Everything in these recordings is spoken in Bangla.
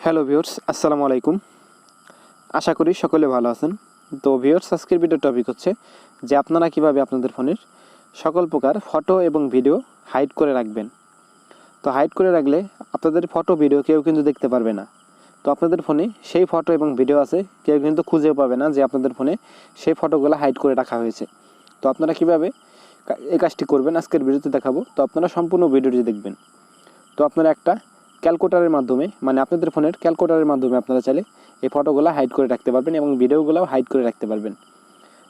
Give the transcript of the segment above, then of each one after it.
হ্যালো ভিউয়ার্স, আসসালামু আলাইকুম। আশা করি সকলে ভালো আছেন। তো ভিউয়ার্স, আজকের ভিডিও টপিক হচ্ছে যে আপনারা কিভাবে আপনাদের ফোনের সকল প্রকার ফটো এবং ভিডিও হাইড করে রাখবেন। তো হাইড করে রাখলে আপনাদের ফটো ভিডিও কেউ কিন্তু দেখতে পারবে না। তো আপনাদের ফোনে সেই ফটো এবং ভিডিও আছে, কেউ কিন্তু খুঁজেও পাবে না যে আপনাদের ফোনে সেই ফটোগুলো হাইড করে রাখা হয়েছে। তো আপনারা কিভাবে এই কাজটি করবেন আজকের ভিডিওতে দেখাবো। তো আপনারা সম্পূর্ণ ভিডিওটি দেখবেন। তো আপনারা একটা ক্যালকুলেটরের মাধ্যমে, মানে আপনাদের ফোনের ক্যালকুলেটরের মাধ্যমে আপনারা চাইলে এই ফটোগুলো হাইড করে রাখতে পারবেন এবং ভিডিওগুলোও হাইড করে রাখতে পারবেন।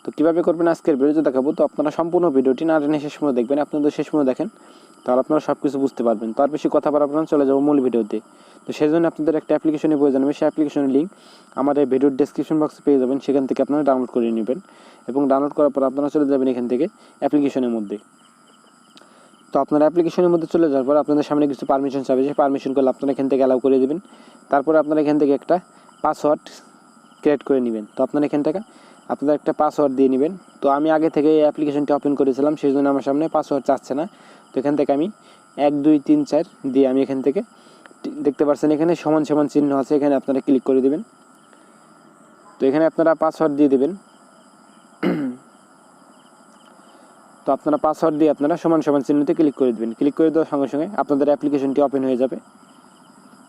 তো কীভাবে করবেন আজকের ভিডিওতে দেখাবো। তো আপনারা সম্পূর্ণ ভিডিওটি না টেনে শেষ পর্যন্ত দেখবেন। আপনাদের শেষ পর্যন্ত দেখেন, তাহলে আপনারা সব কিছু বুঝতে পারবেন। তার বেশি কথা বাড়াবো না, চলে যাবো মূল ভিডিওতে। তো সেই জন্য আপনাদের একটা অ্যাপ্লিকেশনের প্রয়োজন হবে। সেই অ্যাপ্লিকেশনের লিঙ্ক আমাদের ভিডিওর ডেসক্রিপশন বক্সে পেয়ে যাবেন। সেখান থেকে আপনারা ডাউনলোড করে নেবেন এবং ডাউনলোড করার পর আপনারা চলে যাবেন এখান থেকে অ্যাপ্লিকেশনের মধ্যে। তো আপনারা অ্যাপ্লিকেশনের মধ্যে চলে যাওয়ার পর আপনাদের সামনে কিছু পারমিশন চাবে, সেই পারমিশনগুলো আপনারা এখান থেকে অ্যালাউ করে দেবেন। তারপরে আপনারা এখান থেকে একটা পাসওয়ার্ড ক্রিয়েট করে নেবেন। তো আপনারা এখান থেকে আপনারা একটা পাসওয়ার্ড দিয়ে নেবেন। তো আমি আগে থেকে এই অ্যাপ্লিকেশনটি ওপেন করেছিলাম, সেই জন্য আমার সামনে পাসওয়ার্ড চাচ্ছে না। তো এখান থেকে আমি 1 2 3 4 দিয়ে আমি এখান থেকে দেখতে পাচ্ছেন এখানে সমান সমান চিহ্ন আছে, এখানে আপনারা ক্লিক করে দেবেন। তো এখানে আপনারা পাসওয়ার্ড দিয়ে দেবেন। তো আপনারা পাসওয়ার্ড দিয়ে আপনারা সমান সমান চিহ্নতে ক্লিক করে দেবেন। ক্লিক করে দেওয়ার সঙ্গে সঙ্গে আপনাদের অ্যাপ্লিকেশনটি ওপেন হয়ে যাবে।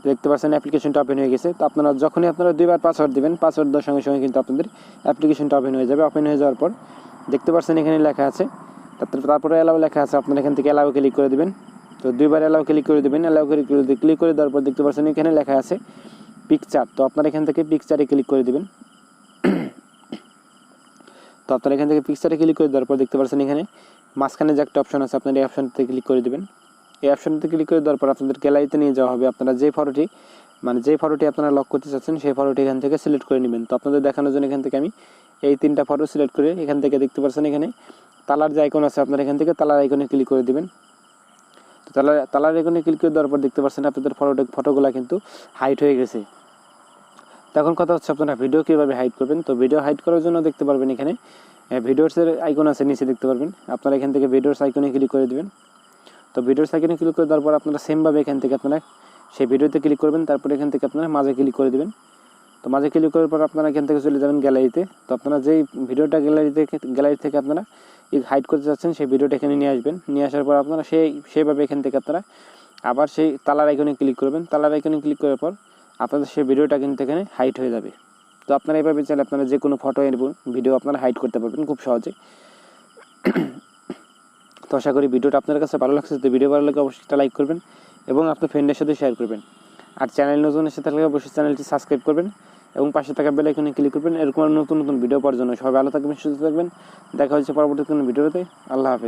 দেখতে পাচ্ছেন অ্যাপ্লিকেশনটা ওপেন হয়ে গেছে। তো আপনারা যখনই আপনারা 2বার পাসওয়ার্ড দেবেন, পাসওয়ার্ড দেওয়ার সঙ্গে সঙ্গে কিন্তু আপনাদের অ্যাপ্লিকেশনটা ওপেন হয়ে যাবে। ওপেন হয়ে যাওয়ার পর দেখতে পাচ্ছেন এখানে লেখা আছে, তারপরে অ্যালাউ লেখা আছে, আপনারা এখান থেকে অ্যালাউ ক্লিক করে দেবেন। তো 2বার অ্যালাউ ক্লিক করে দেবেন। অ্যালাউ ক্লিক করে দেওয়ার পর দেখতে পাচ্ছেন এখানে লেখা আছে পিকচার। তো আপনারা এখান থেকে পিকচারে ক্লিক করে দেবেন। তো আপনারা এখান থেকে পিকচারে ক্লিক করে দেওয়ার পর দেখতে পাচ্ছেন এখানে মাঝখানে যে একটা অপশন আছে, আপনারা এই অপশনটিতে ক্লিক করে দেবেন। এই অপশনটিতে ক্লিক করে দেওয়ার পর আপনাদের গ্যালারিতে নিয়ে যাওয়া হবে। আপনারা যে ফটোটি আপনারা লক করতে চাচ্ছেন সেই ফটোটি এখান থেকে সিলেক্ট করে নেবেন। তো আপনাদের দেখানোর জন্য এখান থেকে আমি এই 3টা ফটো সিলেক্ট করে এখান থেকে দেখতে পাচ্ছেন এখানে তালার যে আইকন আছে, আপনারা এখান থেকে তালার আইকনে ক্লিক করে দেবেন। তো তালার আইকনে ক্লিক করে দেওয়ার পর দেখতে পাচ্ছেন আপনাদের ফটোগুলো কিন্তু হাইড হয়ে গেছে। তখন কথা হচ্ছে আপনারা ভিডিও কীভাবে হাইড করবেন। তো ভিডিও হাইড করার জন্য দেখতে পারবেন এখানে ভিডিওসের আইকন আছে, নিচে দেখতে পারবেন। আপনারা এখান থেকে ভিডিওস আইকনে ক্লিক করে দেবেন। তো ভিডিওস আইকনে ক্লিক করে দেওয়ার পর আপনারা সেমভাবে এখান থেকে আপনারা সেই ভিডিওতে ক্লিক করবেন। তারপরে এখান থেকে আপনারা মাঝে ক্লিক করে দেবেন। তো মাঝে ক্লিক করার পর আপনারা এখান থেকে চলে যাবেন গ্যালারিতে। তো আপনারা যেই ভিডিওটা গ্যালারি থেকে আপনারা হাইড করতে চাচ্ছেন সেই ভিডিওটা এখানে নিয়ে আসবেন। নিয়ে আসার পর আপনারা সেইভাবে এখান থেকে আপনারা আবার সেই তালার আইকনে ক্লিক করবেন। তালার আইকনে ক্লিক করার পর আপনাদের সেই ভিডিওটা কিন্তু এখানে হাইড হয়ে যাবে। তো আপনারা এভাবে চাইলে আপনারা যে কোনো ফটো এবং ভিডিও আপনারা হাইড করতে পারবেন খুব সহজে। তো আশা করি ভিডিওটা আপনার কাছে ভালো লাগছে। তো ভিডিও ভালো লাগলে অবশ্যই একটা লাইক করবেন এবং আপনার ফ্রেন্ডের সাথে শেয়ার করবেন। আর চ্যানেল নতুন এসে থাকলে অবশ্যই চ্যানেলটি সাবস্ক্রাইব করবেন এবং পাশে থাকা বেল আইকনে ক্লিক করবেন। এরকম নতুন নতুন ভিডিও পাওয়ার জন্য। সবাই ভালো থাকবেন, সুস্থ থাকবেন। দেখা হচ্ছে পরবর্তী কোনো ভিডিওতে। আল্লাহ হাফেজ।